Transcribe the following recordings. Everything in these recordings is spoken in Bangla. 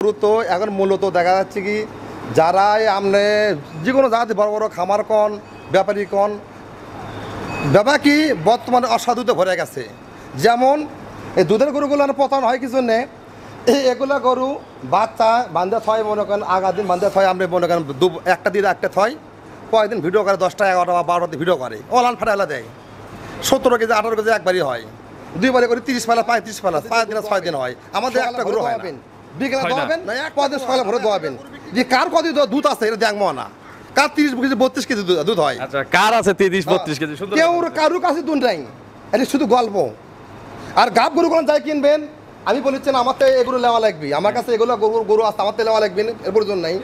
গরু তো এখন মূলত দেখা যাচ্ছে কি যারাই আপনি যে কোনো জায়গাতে বড় বড় খামার কন ব্যাপারী কন ব্যাপার কি বর্তমানে অসাধুতে ভরে গেছে। যেমন এই দুধের গরুগুলো পতন হয় কিছু নেই, এগুলো গরু বাচ্চা বান্ধে থয় মনে করেন আগা দিন বান্ধে থয় আপনি মনে করেন একটা দিন একটা থয়, কয়েকদিন ভিডিও করে 10টা 11টা বা 12টা ভিডিও করে ওলান ফাটাইলা দেয়। 17 কেজি 18 কেজি একবারই হয়, দুইবারে করে 30 পালা 35 পালা 5 দিন 6 দিন হয়। আমাদের একটা গরু হয় বিকেলে দোয়াবেন না কদিন সকালে ভরে দোয়াবেন, যে কার কদিন দুধ আছে এটা দেখবো না, কার 30 কেজি 32 কেজি দুধ হয়। আচ্ছা কার আছে 30 32 কেজি? সুন্দর কেউ কারুর কাছে দুধ নাই, এটা শুধু গল্প। আর গাব গরুগুলো যাই কিনবেন আমি বলেছেন আমার তো এগুলো নেওয়া লাগবে, আমার কাছে এগুলো গরু আছে আমার তো নেওয়া লাগবে এর প্রয়োজন নাই।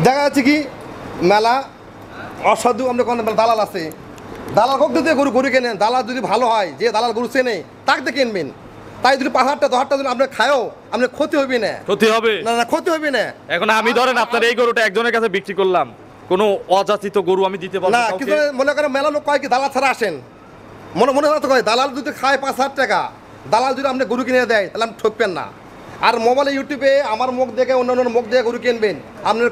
দেখা যাচ্ছে কি মেলা অসাধু আমরা কোনো দালাল আছে, দালাল হোক যদি গরু কেনেন, দালাল যদি ভালো হয় যে দালাল গরু চেনে তাকে কেনবেন। তাই যদি 5-8টা 10টা যদি আপনি খায়ও আপনার ক্ষতি হবে না, ক্ষতি হবে না না ক্ষতি হবে না। এখন আমি ধরেন আপনার এই গরুটা একজনের কাছে বিক্রি করলাম, কোনো অযাচিত গরু আমি দিতে পারবো না? কিন্তু মনে করেন মেলা লোক কয় কি দালাল ছাড়া আসেন, মনে তো কয় দালাল যদি খায় 5,000 টাকা, দালাল যদি আপনি গরু কিনে দেয় তাহলে আপনি ঠকবেন না। আর মোবাইলে ইউটিউবে আমার মুখ দেখে অন্য মুখ দেখে গরু কিনবেন আপনার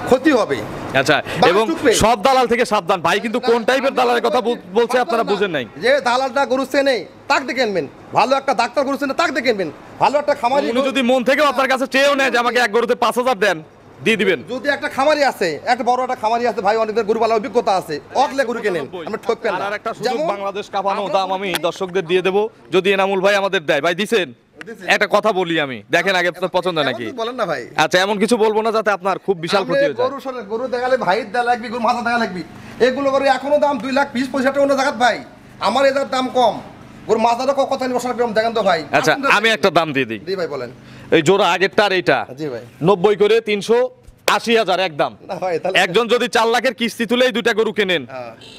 ক্ষতি হবে। আচ্ছা এবং সব দালাল থেকে সাবধান ভাই, কিন্তু কোন টাইপের দালালের কথা বলছে আপনারা বুঝেন নাই। যে দালালটা গরু চেনে তাকে দেখে কিনবেন, ভালো একটা ডাক্তার গরু চেনে তাকে দেখে কিনবেন, ভালো একটা খামারি যদি মন থেকেও আপনার কাছে চেয়েও নেয় যে আমাকে এক গরুতে 5,000 দেন দিয়ে দিবেন। যদি একটা খামারি আছে, একটা বড় একটা খামারি আছে ভাই, অনেকদের গরু পালার অভিজ্ঞতা আছে, অগলে গরু কেনেন আমরা ঠকবেন না। আর একটা সুযোগ বাংলাদেশ কাঁপানো দাম আমি দর্শকদের দিয়ে দেব, যদি এনামুল ভাই আমাদের দেয়। ভাই দিছেন? একটা কথা বলি আমি, দেখেন আগে আপনার পছন্দ নাকি বলেন না ভাই। আচ্ছা এমন কিছু বলবো না যাতে আপনার খুব বিশাল ক্ষতি হয়ে যায়। গরু দেখালে ভাই দেয়া লাগবে, গরু মাথা দেখা লাগবে, এগুলো করে এখনো দাম 2,20,25,000 টাকা অন্য জায়গায় ভাই, আমার এটার দাম কম, গরু মাথাটা কথা নিয়ে বসার দেখেন তো ভাই। আচ্ছা আমি একটা দাম দিয়ে দিই। জি ভাই বলেন। এই জোড়া আগেরটা আর এইটা 90 করে 380,000 একদম। একজন যদি 4 লাখের কিস্তি তুলে এই দুইটা গরু কেনেন,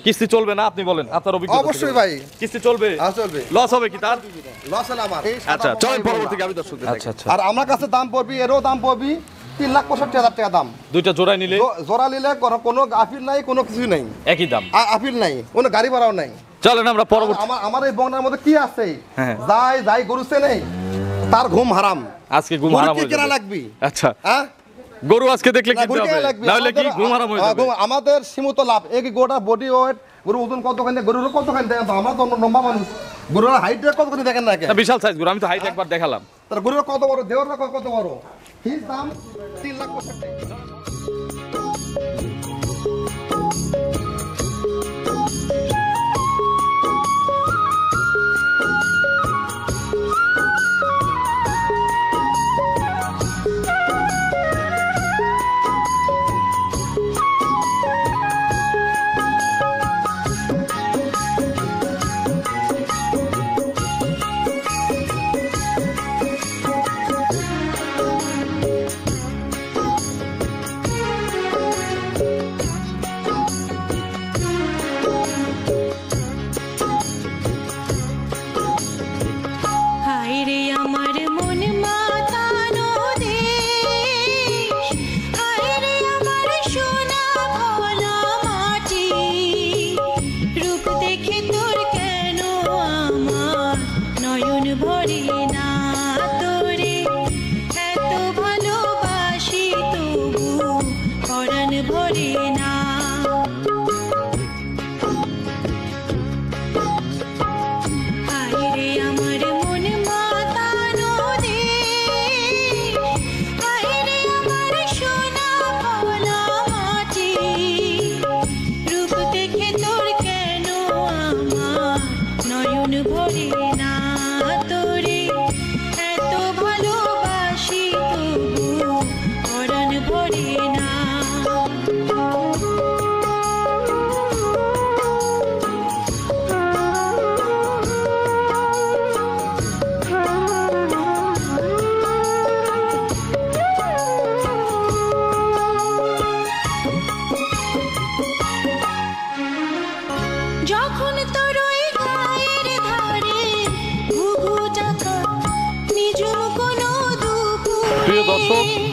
কিস্তি চলবে না? আপনি বলেন, আপনার অভিজ্ঞতা। অবশ্যই ভাই কিস্তি চলবে। চলবে। লস হবে কি তার? লস হলো আমার। আচ্ছা চলেন পরবর্তী গাবি দর্শকদের। আচ্ছা আচ্ছা। আর আমার কাছে দাম পড়বি, এরও দাম পড়বি 3,65,000 টাকা দাম। দুইটা জোড়া নিলে? জোড়া নিলে কোনো আপিল নাই, কোনো কিছু নাই, একই দাম। আপিল নাই, কোনো গাড়ি ভাড়াও নাই। চলেন আমরা পরবর্তী। আমার এই বংশের মধ্যে কি আছে, যাই গরু চেনে তার ঘুম হারাম। আজকে ঘুম হারাম হয়ে যাবে। লাগবে। আচ্ছা গরু আজকে দেখলে কিনতে হবে, নাহলে কি ঘুম হারাম হয়ে যাবে। আমাদের সীমিত লাভ। এই গোটা বডি ওয়েট, গরু ওজন কতখানি, গরুর কতখানি দেখেন তো, আমরা তো লম্বা মানুষ, গরুর হাইট কতখানি দেখেন না? বিশাল সাইজ গরু, আমি তো হাইট একবার দেখালাম। তার গরুর কত বড়, দেওয়ার কত বড়, হিজ দাম 3,65,000।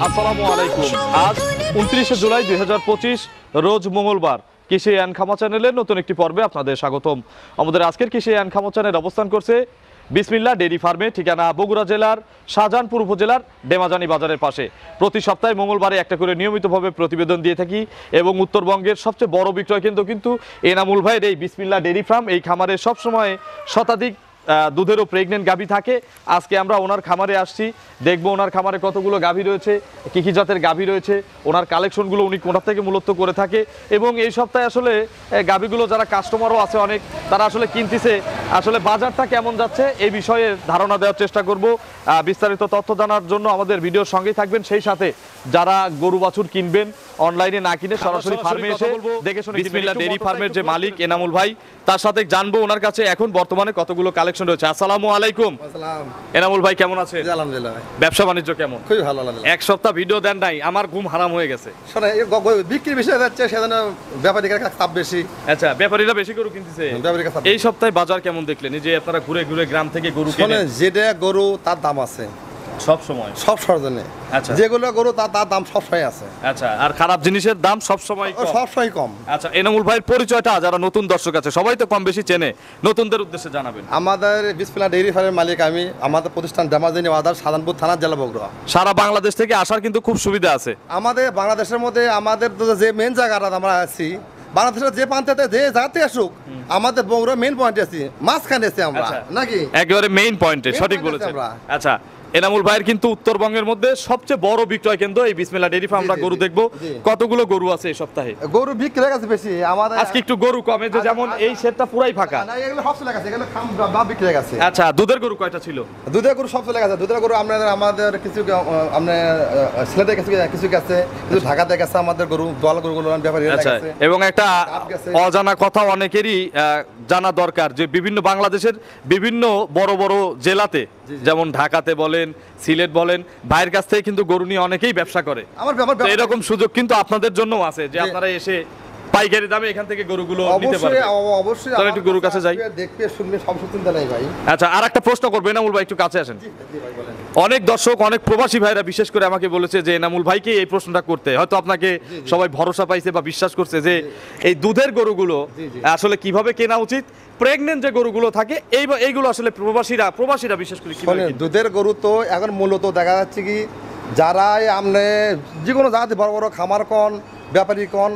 আসসালামু আলাইকুম। আজ 29 জুলাই 2025 রোজ মঙ্গলবার। কৃষি অ্যান্ড খামা চ্যানেলের নতুন একটি পর্বে আপনাদের স্বাগতম। আমাদের আজকের কৃষি অ্যান্ড খামা চ্যানেল অবস্থান করছে বিসমিল্লাহ ডেইরি ফার্মে, ঠিকানা বগুড়া জেলার শাহজাহানপুর উপজেলার ডেমাজানি বাজারের পাশে। প্রতি সপ্তাহে মঙ্গলবারে একটা করে নিয়মিতভাবে প্রতিবেদন দিয়ে থাকি এবং উত্তরবঙ্গের সবচেয়ে বড় বিক্রয় কেন্দ্র কিন্তু এনামুল ভাইয়ের এই বিসমিল্লাহ ডেইরি ফার্ম। এই খামারে সবসময় শতাধিক দুধেরও প্রেগনেন্ট গাভী থাকে। আজকে আমরা ওনার খামারে আসছি, দেখবো ওনার খামারে কতগুলো গাভী রয়েছে, কী কী জাতের গাভী রয়েছে, ওনার কালেকশনগুলো উনি কোথা থেকে মূলত করে থাকে এবং এই সপ্তাহে আসলে গাভীগুলো যারা কাস্টমারও আছে অনেক, তারা আসলে কিনতেছে, আসলে বাজারটা কেমন যাচ্ছে এই বিষয়ে ধারণা দেওয়ার চেষ্টা করব। বিস্তারিত তথ্য জানার জন্য আমাদের ভিডিওর সঙ্গেই থাকবেন। সেই সাথে যারা গরু বাছুর কিনবেন অনলাইনে না কিনে সরাসরি ফার্মে এসে দেখে শুনে বিসমিল্লাহ ডেইরি ফার্মের যে মালিক এনামুল ভাই, তার সাথে জানবো ওনার কাছে এখন বর্তমানে কতগুলো কালেকশন রয়েছে। আসসালামু আলাইকুম। এনামুল ভাই কেমন আছেন? আলহামদুলিল্লাহ। ব্যবসা বাণিজ্য কেমন? খুবই ভালো আলহামদুলিল্লাহ। এক সপ্তাহ ভিডিও দেন নাই, আমার ঘুম হারাম হয়ে গেছে। শোনে বিক্রি বেশি হয়ে যাচ্ছে, সেজন্য ব্যাপারীদের কাছে চাপ বেশি। আচ্ছা, ব্যাপারীরা বেশি গরু কিনতেছে। এই সপ্তাহে বাজার কেমন দেখলেন? এই যে আপনারা ঘুরে ঘুরে গ্রাম থেকে গরু কেনেন, যেটা গরু তার দাম আছে সব সময়, সব সরজনে। আচ্ছা, যেগুলো গরু তার দাম সব সময় আছে। আচ্ছা, আর খারাপ জিনিসের দাম সব সময় কম। আচ্ছা, এনামুল ভাইয়ের পরিচয়টা যারা নতুন দর্শক আছে সবাই তো কম বেশি চেনে, নতুনদের উদ্দেশ্যে জানাবেন। আমাদের বিসমিল্লাহ ডেইরি ফার্মের মালিক আমি। আমাদের প্রতিষ্ঠান ডেমাজানি বাজার, শাহজাহানপুর থানা, জেলা বগুড়া। সারা বাংলাদেশ থেকে আসার কিন্তু খুব সুবিধা আছে। আমাদের বাংলাদেশের মধ্যে আমাদের যে মেন জায়গাটা আমরা আছি, বাংলাদেশের যে প্রান্তে যে জায়গাতে আসুক, আমাদের বগুড়া মেইন পয়েন্টে আছি, মাঝখানে আছি আমরা, নাকি একেবারে মেইন পয়েন্টে, সঠিক বলেছেন। আচ্ছা, এনামুল ভাইয়ের কিন্তু উত্তরবঙ্গের মধ্যে সবচেয়ে বড় বিক্রয় কেন্দ্র এই বিসমিল্লাহ ডেইরি ফার্ম। আমরা গরু দেখবো, কতগুলো গরু আছে এই সপ্তাহে? গরু বিক্রি হয়ে গেছে বেশি আমাদের, আজকে একটু গরু কমে, যে যেমন এই সেটটা পুরাই ফাঁকা। না, এগুলো সব চলে গেছে, এগুলো বিক্রি হয়ে গেছে। আচ্ছা, দুধের গরু কয়টা ছিল? দুধের গরু সব চলে গেছে। দুধের গরু আমাদের কিছু আপনার সিলেটে কিছু গেছে, কিছু ঢাকাতে গেছে আমাদের গরু, দল গরুগুলো ব্যাপারী গেছে। এবং একটা অজানা কথা অনেকেরই জানা দরকার, যে বিভিন্ন বাংলাদেশের বিভিন্ন বড় বড় জেলাতে, যেমন ঢাকাতে বলেন, সিলেট বলেন, ভাইয়ের কাছ থেকে কিন্তু গরু নিয়ে অনেকেই ব্যবসা করে। এরকম সুযোগ কিন্তু আপনাদের জন্য আছে, যে আপনারা এসে পাইকারি দামে এখান থেকে গরুগুলো নিতে পারবেন। অবশ্যই চলো একটু গরুর কাছে যাই, দেখতে শুনবে, সব চিন্তা নাই ভাই। আচ্ছা, আর একটা প্রশ্ন করবো, এনামুল ভাই একটু কাছে আসেন। অনেক দর্শক, অনেক প্রবাসী ভাইরা বিশেষ করে আমাকে বলেছে যে এনামুল ভাইকে এই প্রশ্নটা করতে, হয়তো আপনাকে সবাই ভরসা পাইছে বা বিশ্বাস করছে যে এই দুধের গরুগুলো আসলে কিভাবে কেনা উচিত, প্রেগনেন্ট যে গরুগুলো থাকে এইগুলো আসলে প্রবাসীরা বিশেষ করে কিভাবে। দুধের গরু তো এখন মূলত দেখা যাচ্ছে কি, যারাই আপনি যে কোনো জায়গাতে বড় বড় খামার কন, ব্যাপারী কন,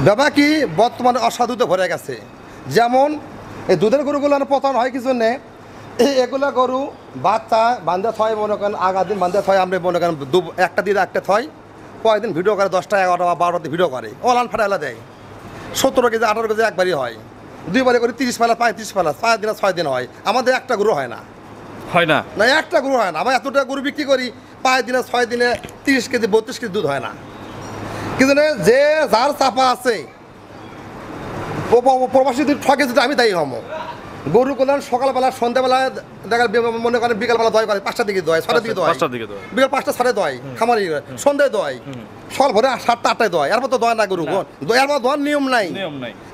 ব্যাপার কি বর্তমানে অসাধুতে ভরে গেছে। যেমন এই দুধের গরুগুলো পতন হয় কিছু নেই, এগুলো গরু বাচ্চা বান্ধে থয়, মনে করেন আগা দিন বান্ধে থয়, আমরা মনে করেন একটা দিন একটা থয়, কয়েকদিন দিন ভিডিও করে, 10টা 11টা বা 12টা ভিডিও করে, ওলান ফাটাইলা দেয়। 17 কেজি 18 কেজি একবারই হয়, দুইবারে করে 30 পালা 35 পালা, 4 দিন 6 দিন হয়। আমাদের একটা গরু হয় না, না একটা গরু হয় না। আমরা এতটা গরু বিক্রি করি, 5 দিনে 6 দিনে 30 কেজি 32 কেজি দুধ হয় না। কিন্তু যে যার চাপা আছে, প্রবাসী দুধ ঠকে যদি আমি তাই হম। গরু করলেন সকালবেলা, সন্ধ্যাবেলা দেখা মনে করেন বিকালবেলা দয় করে, 5টার দিকে দয়, 6টার দিকে দয়, বিকাল 5টা 6টায় দয়, খামারি সন্ধ্যায় দয়, সকাল ভোরে 7টা 8টায় দয়। এরপর তো দয় না গরু, এর মধ্যে দোয়ার নিয়ম নাই।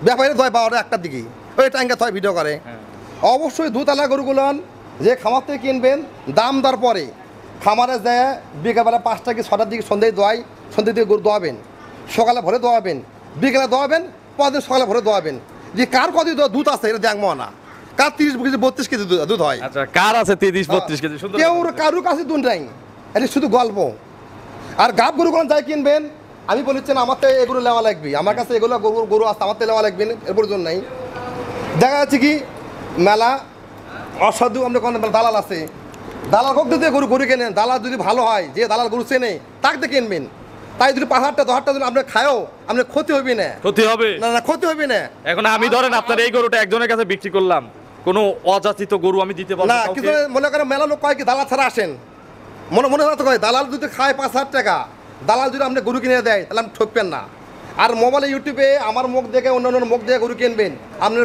ব্যাপারে দয় 12টা 1টার দিকে, ওই টাইমটা থয় ভিডিও করে। অবশ্যই দুতলা গরুগুলো যে খামার থেকে কিনবেন, দাম দর পরে খামারে যায় বিকালবেলা 5টা কি 6টার দিকে সন্ধ্যায় দোয়াই, সন্ধ্যের দিকে গরু দোয়াবেন, সকালে ভরে দোয়াবেন, বিকেলে দোয়াবেন, পরদিন সকালে ভরে দোয়াবেন। যে কার কত দুধ আছে এটা দেখবো না, কার 30 কেজি 32 কেজি দুধ হয়। আচ্ছা, কার আছে 30-32 কেজি? কেউ কারুর কাছে দুধ নাই, এটা শুধু গল্প। আর গাব গরুগুলো যাই কিনবেন, আমি বলেছেন আমার তো এগুলো নেওয়া লাগবে, আমার কাছে এগুলো গরু আছে, আমার তো নেওয়া লাগবে, এর জন্য নাই। দেখা যাচ্ছে কি মেলা অসাধু আমরা কোনো দালাল আছে, দালাল হোক যদি গরু কেনেন, দালাল যদি ভালো হয়, যে দালাল গরু চেনে তাকে কেনবেন। তাই যদি 5-8টা 10টা যদি আপনি খায়ও, আপনার ক্ষতি হবে না। ক্ষতি হবে না, ক্ষতি হবে না। এখন আমি ধরেন আপনার এই গরুটা একজনের কাছে বিক্রি করলাম, কোনো অযাচিত গরু আমি দিতে পারবো না। কিন্তু মনে করেন মেলা লোক কয় কি দালাল ছাড়া আসেন, মনে হয় তো কয় দালাল যদি খায় 5,000 টাকা, দালাল যদি আপনি গরু কিনে দেয়, তাহলে আপনি ঠকবেন না। আর মোবাইলে ইউটিউবে আমার মুখ দেখে অন্য মুখ দেখে গরু কিনবেন, আপনার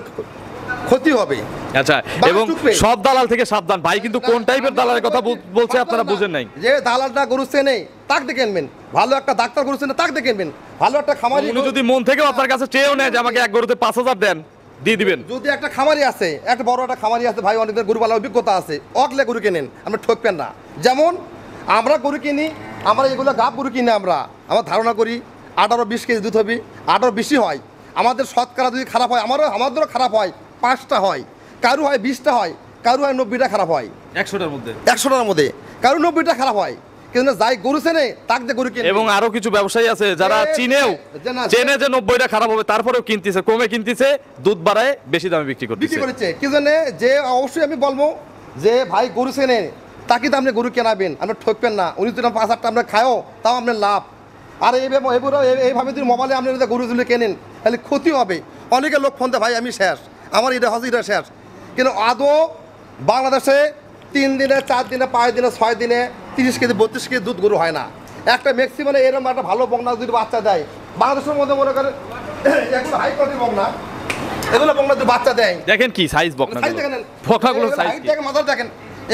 ক্ষতি হবে। আচ্ছা, এবং সব দালাল থেকে সাবধান ভাই, কিন্তু কোন টাইপের দালালের কথা বলছে আপনারা বুঝেন নাই। যে দালালটা গরু চেনে তাকে দেখে কিনবেন, ভালো একটা ডাক্তার গরু চেনে তাকে দেখে কিনবেন, ভালো একটা খামারি যদি মন থেকেও আপনার কাছে চেয়েও নেয় যে আমাকে এক গরুতে 5,000 দেন, দিয়ে দিবেন। যদি একটা খামারি আছে, একটা বড় একটা খামারি আছে ভাই, অনেকদের গরু পালার অভিজ্ঞতা আছে, অগলে গরু কেনেন, আমরা ঠকবেন না। যেমন আমরা গরু কিনি, আমরা এগুলো গাব গরু কিনে আমরা ধারণা করি 18-20 কেজি দুধ হবে, 18 হয়। আমাদের শতকরা যদি খারাপ হয়, আমাদেরও খারাপ হয়, 5টা হয়, কারু হয় 20টা হয়, কারো হয় 90টা খারাপ হয় 100টার মধ্যে 100টার মধ্যে কারো 90টা খারাপ হয়, কিন্তু যাই গরু চেনে তাক দিয়ে গরু কিনে। এবং আরো কিছু ব্যবসায়ী আছে যারা চিনেও চেনে যে 90টা খারাপ হবে, তারপরেও কিনতেছে, কমে কিনতেছে, দুধ বাড়ায় বেশি দামে বিক্রি বিক্রি করতেছে। করেছে কি জানে, যে অবশ্যই আমি বলবো যে ভাই গরু চেনে তাকে তো আপনি গরু কেনাবেন, আপনি ঠকবেন না। উনি যদি 5,000 আমরা খাও তাও আপনার লাভ। আর এইভাবে যদি মোবাইলে আপনি যদি গরু যদি কেনেন তাহলে ক্ষতি হবে। অনেকে লোক ফোন দেয় ভাই আমি শেষ, আমার এটা হচ্ছে এটা শেষ, কিন্তু আদৌ বাংলাদেশে 3 দিনে 4 দিনে 5 দিনে 6 দিনে 30 কেজি 32 কেজি দুধ গরু হয় না। একটা ম্যাক্সিমামে এরকম একটা ভালো বকনা যদি বাচ্চা দেয় বাংলাদেশের মধ্যে মনে করেন এগুলো হাই কোয়ালিটির বকনা, এগুলো বকনা যদি বাচ্চা দেয় দেখেন কি সাইজ বকনা, সাইজ দেখেন, বকনাগুলো সাইজ হাইট দেখেন, মাথা দেখেন,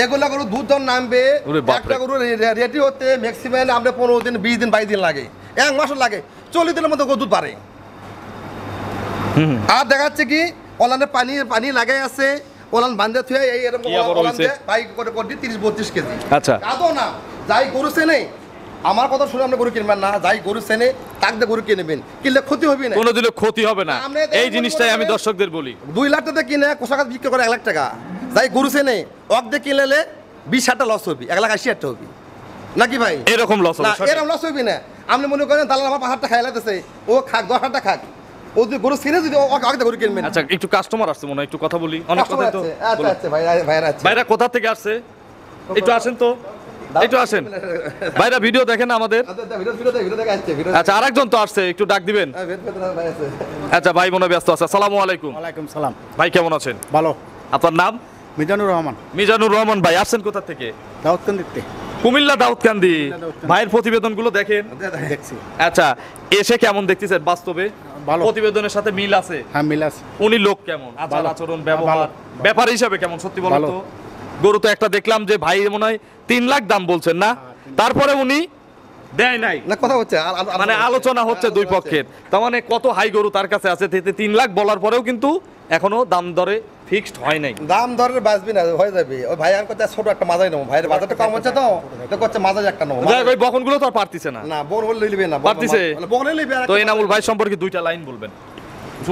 এগুলা গরু দুধ যখন নামবে ওরে বাপরে। একটা গরু রেডি হতে ম্যাক্সিমাম আমরা 15 দিন 20 দিন 22 দিন লাগে, 1 মাসও লাগে, 40 দিনের মধ্যে গরু দুধ পারে। আর দেখা যাচ্ছে কি ওলানে পানি লাগাই আছে, ওলান বান্ধে থুয়ে এই এরকম কি আবার ওলান হইছে? দিয়ে বাইক করে 30-32 কেজি। আচ্ছা। আদৌ না যাই গরু চেনে, আমার কথা শুনে আপনি গরু কিনবেন না, যাই গরু চেনে তাক দিয়ে গরু কিনবেন, কিনলে ক্ষতি হবে না, কোনো দিলে ক্ষতি হবে না। আমরা তো এই এমন জিনিসটাই মনে আমি করেন- দর্শকদের বলি। 2 লাখ টাকা কিনে কোষাগাছ বিক্রি করে 1 লাখ টাকা, যাই গরু চেনে অক দিয়ে কিনলে 20,000 লস হবে, 1,80,000 হবে নাকি ভাই? এরকম লস না হবে, এরকম লস হইবি না। আপনি মনে করেন দালাল আমার 5,000 টাকা খাইলাতেছে, ও খাক 10,000 খাক, ও যদি গরু চিনে যদি আগে গরু কিনবেন। আচ্ছা, একটু কাস্টমার আসছে মনে হয়, একটু কথা বলি। অনেক কথা তো আচ্ছা আচ্ছা ভাই ভাইরা আছে ভাইরা কোথা থেকে আসছে, একটু আসেন তো, একটু আসেন ভাইরা, ভিডিও দেখেন আমাদের। ভিডিও দেখে আসছে ভিডিও। আচ্ছা, আরেকজন তো আসছে, একটু ডাক দিবেন। ভাই আছে। আচ্ছা ভাই মনে হয় ব্যস্ত আছে। আসসালামু আলাইকুম ওয়ালাইকুম সালাম। ভাই, কেমন আছেন? ভালো। আপনার নাম? মিজানুর রহমান, মিজানুর রহমান ভাই, আসছেন কোথা থেকে? দাউদকান্দিতে। কুমিল্লা দাউদকান্দি। ভাইয়ের প্রতিবেদনগুলো দেখেন। দেখছি। আচ্ছা, এসে কেমন দেখতেছেন বাস্তবে? ভালো। প্রতিবেদনের সাথে মিল আছে? হ্যাঁ, মিল আছে। উনি লোক কেমন, আচার ভালো। আচরণ ব্যবহার ভালো। ব্যাপার হিসাবে কেমন, সত্যি বলেন ভালো। তো? গরু তো একটা দেখলাম যে ভাই মনে হয় 3 লাখ দাম বলছেন না, তারপরে উনি দেয় নাই, না কথা হচ্ছে মানে আলোচনা হচ্ছে দুই পক্ষের। তার মানে কত হাই গরু তার কাছে আছে, 3 লাখ বলার পরেও কিন্তু এখনো দাম দরে ফিক্সড হয় নাই। দাম দরের বাঁচবি না, হয়ে যাবে। ওই ভাই আর কথা ছোট একটা মাজাই নেবো, ভাইয়ের বাজারটা কম হচ্ছে তো করছে মাজাই একটা নেবো। যাই হোক, ওই বকনগুলো তো আর পারতিছে না। না বোন বলে লিখবে না, পারতিছে? বলে লিখবে। তো এনামুল ভাই সম্পর্কে 2টা লাইন বলবেন,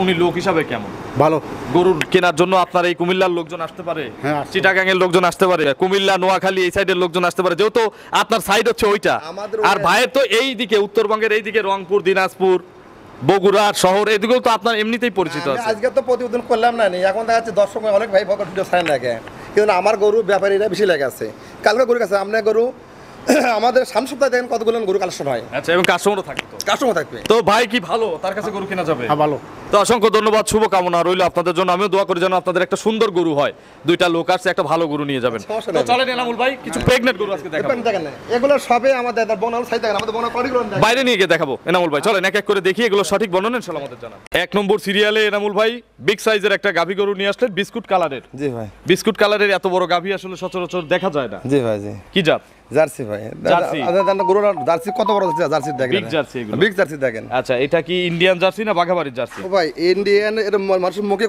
উনি লোক হিসাবে কেমন? ভালো। গরুর কেনার জন্য আপনার এই কুমিল্লার লোকজন আসতে পারে, হ্যাঁ, আসতে চিটাগাং এর লোকজন আসতে পারে, কুমিল্লা নোয়াখালী এই সাইডের লোকজন আসতে পারে, যেহেতু আপনার সাইড হচ্ছে ওইটা। আমাদের আর ভাইয়ের তো এই দিকে উত্তরবঙ্গের এই দিকে রংপুর, দিনাজপুর, বগুড়া শহর, এদিকেও তো আপনার এমনিতেই পরিচিত আমি আছে। আজকে তো প্রতিবেদন করলাম না, এখন দেখা যাচ্ছে দর্শক অনেক ভাই ভগত ভিডিও ছাড়েন লাগে, কিন্তু আমার গরু ব্যাপারীরা বেশি লেগে আছে। কালকে গরু কাছে আপনার গরু আমাদের সামনে সপ্তাহে দেখেন কতগুলো গরু কালেকশন হয়, আচ্ছা, এবং কাস্টমারও থাকে তো। কাস্টমার থাকবে। তো ভাই কি ভালো, তার কাছে গরু কেনা যাবে? হ্যাঁ, ভালো। তো অসংখ্য ধন্যবাদ, শুভকামনা রইল আপনাদের জন্য। আমিও দোয়া করি যেন আপনাদের একটা সুন্দর গরু হয়, 2টা লোক আসছে, একটা ভালো গরু নিয়ে যাবেন। সমস্যা তো নেই। চলেন এনামুল ভাই, কিছু প্রেগনেন্ট গরু আজকে দেখাবো, দেখেন না, এগুলো সবে আমাদের বনাল সাইড দেখেন, আমাদের বনাল কোয়ালিটি দেখেন। বাইরে নিয়ে গিয়ে দেখাবো। এনামুল ভাই চলেন এক এক করে দেখি, এগুলো সঠিক বর্ণনা ইনশাআল্লাহ আমাদের জানান। 1 নম্বর সিরিয়ালে এনামুল ভাই বিগ সাইজের একটা গাভী গরু নিয়ে আসলেন, বিস্কুট কালারের। জি ভাই, বিস্কুট কালারের এত বড় গাভী আসলে সচরাচর দেখা যায় না। জি ভাই, জি কি জাত? জার্সি ভাই। জার্সি। গরু জার্সি কত বড় জার্সি দেখেন, বিগ জার্সি এগুলো। বিগ জার্সি দেখেন। আচ্ছা, এটা কি ইন্ডিয়ান জার্সি না বাঘাবাড়ির জার্সি? ও ভাই ইন্ডিয়ান, এটা মানুষের মুখে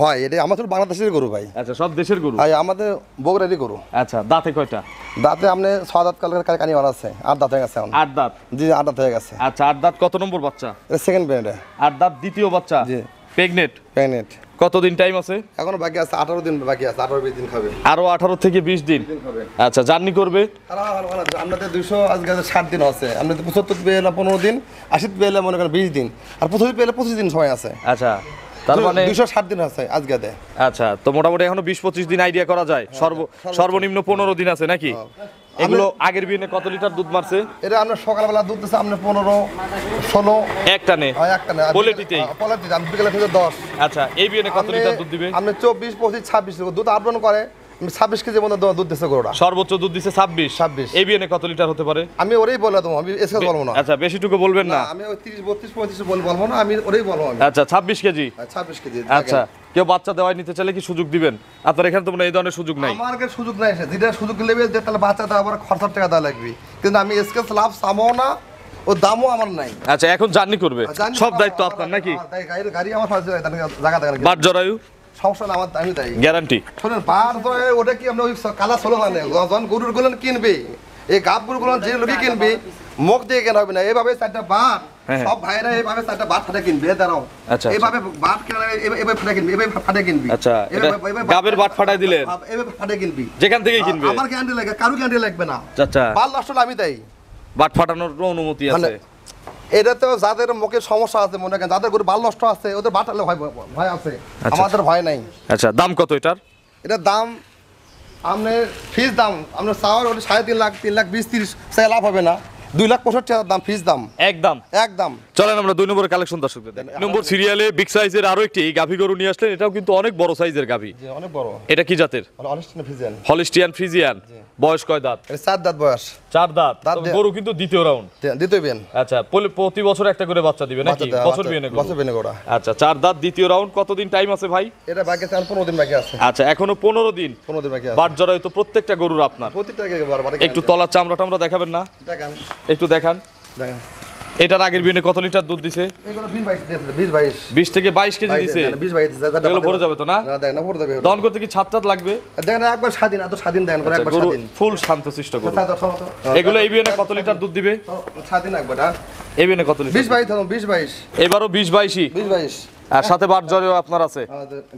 হয়, এটা আমাদের বাংলাদেশের গরু ভাই। আচ্ছা, সব দেশের গরু। ভাই আমাদের বগুড়ারই গরু। আচ্ছা, দাঁতে কয়টা? দাঁতে আপনি 6 দাঁত কালকে কানি বানা আছে, 8 দাঁত হয়ে গেছে এখন। 8 দাঁত। জি 8 দাঁত হয়ে গেছে। আচ্ছা, 8 দাঁত কত নম্বর বাচ্চা? এটা সেকেন্ড ব্র্যান্ডে 8 দাঁত দ্বিতীয় বাচ্চা। জি। প্রেগনেন্ট। প্যানেট কতদিন টাইম আছে? এখনো বাকি আছে, 18 দিন বাকি আছে, 18-20 দিন খাবে। আরো 18 থেকে 20 দিন। খাবে। আচ্ছা, জার্নি করবে। আপনাদের 200 আজকে 60 দিন আছে, আপনাদের 75 পেলে 15 দিন, 80 পেলে মনে করেন 20 দিন, আর 25 পেলে 25 দিন সময় আছে। আচ্ছা, তার মানে 260 দিন আছে আজকে দে। আচ্ছা, তো মোটামুটি এখনো 20-25 দিন আইডিয়া করা যায়, সর্বনিম্ন 15 দিন আছে নাকি? এগুলো আগের বিয়ে কত লিটার দুধ মারছে? এটা আপনার সকালবেলা দুধ দিচ্ছে আপনার 15-16 একটা নে একটা না পোলেটিতেই। পোলেটিতে আমি বিকেলে থেকে 10। আচ্ছা, এই বিয়ে কত লিটার দুধ দিবে? আপনি 24-25-26 দুধ আপন করে 26 কেজি মতো দুধ দিচ্ছে গরুটা। সর্বোচ্চ দুধ দিছে 26। এই বিয়ে কত লিটার হতে পারে? আমি ওরেই বলে দেবো, আমি এসে বলবো না। আচ্ছা, বেশিটুকু বলবেন না। আমি ওই 30-32-35 বলবো না, আমি ওরেই বলবো। আমি আচ্ছা, 26 কেজি। 26 কেজি। আচ্ছা, কেউ বাচ্চা দেওয়ায় নিতে চাইলে কি সুযোগ দিবেন? আপনার এখানে তো মনে হয় এই ধরনের সুযোগ নাই। আমার কাছে সুযোগ নাই, যেটা সুযোগ লেবে যে তাহলে বাচ্চা দেওয়া আবার খরচার টাকা দেওয়া লাগবে, কিন্তু আমি এসকে লাভ চাবো না, ও দামও আমার নাই। আচ্ছা, এখন জার্নি করবে, সব দায়িত্ব আপনার নাকি? গাড়ি আমার জায়গা দেখেন, বাট জরায়ু সমস্যা না আমার, আমি তাই গ্যারান্টি। শোনেন পার ওটা কি আপনি ওই কালা ষোলো মানে যখন গরুর গুলো কিনবে এই গাবগুলো যে লোকই কিনবি মুখ দিয়ে কেনা হবে না, এইভাবে 4টা বাট হ্যাঁ। সব ভাইরা এইভাবে 4টা বাট ফাটে কিনবি, দাঁড়াও আচ্ছা। এইভাবে বাট কেনা এইভাবে ফাটে কিনবি, এইভাবে ফাটে কিনবি। আচ্ছা, এটা গাবের বাট ফাটাই দিলেন? এইভাবে ফাটে কিনবি, যেখান থেকেই কিনবে। আমার গ্যারান্টি লাগে, কারো গ্যারান্টি লাগবে না। আচ্ছা, বাল নষ্ট হলে আমি দেই, বাট ফাটানোর অনুমতি আছে? এটা তো যাদের মুখে সমস্যা আছে, মনে করেন যাদের গরু বাল নষ্ট আছে ওদের বাটালে ভয় আছে, আমাদের ভয় নাই। আচ্ছা, দাম কত এটার? এটার দাম আপনার ফিস দাম আপনার চাওয়ার ওটা 3.5 লাখ 3 লাখ 20-30 চাই লাভ হবে না, 2,65,000 দাম ফিস দাম একদম। একদম। চলেন আমরা 2 নম্বরের কালেকশন দর্শকদের দেখাই। নম্বর সিরিয়ালে বিগ সাইজের আরো একটি গাভী গরু নিয়ে আসলেন, এটাও কিন্তু অনেক বড় সাইজের গাভী। জি অনেক বড়। এটা কি জাতের? অনেস্টিন ফিজিয়ান, হলিস্টিয়ান ফ্রিজিয়ান। বয়স কয় দাঁত? এটা 4 দাঁত বয়স। 4 দাঁত। দাঁত তবে দিয়ে- গরু কিন্তু দ্বিতীয় রাউন্ড। দিতেবেন আচ্ছা, প্রতি বছর একটা করে বাচ্চা দিবে নাকি? বছর বিয়ে নাকি? বছর বিয়ে করা। আচ্ছা, 4 দাঁত দ্বিতীয় রাউন্ড। কতদিন টাইম আছে ভাই? এটা বাকি আছে আর 15 দিন বাকি আছে। আচ্ছা, এখনো 15 দিন। 15 দিন বাকি আছে। বাট জরাই তো প্রত্যেকটা গরুর আপনার। প্রতিটা কে বারবার একটু তলার চামড়াটা আমরা দেখাবেন না? দেখেন একটু দেখান। দেখেন এটার আগের বিনে কত লিটার দুধ দিছে? এগুলো 20-22 দিয়েছে, 20-22 20 থেকে 22 কেজি দিছে। 20-22 দিয়েছে। এগুলো ভরে যাবে তো না? না দেখেন না ভরে যাবে। দহন করতে কি ছাদ লাগবে? দেখেন একবার স্বাধীন, এত স্বাধীন দেন করে আচ্ছা, একবার গরু স্বাধীন। ফুল শান্তশিষ্ট গরু। স্বাধীন এগুলো এই বিনে কত লিটার দুধ দিবে? স্বাধীন একবার এই বিনে কত লিটার? 20-22 ধরুন 20-22 এবারও 20-22ই। 20-22 আর সাথে বাট জরেও আপনার আছে।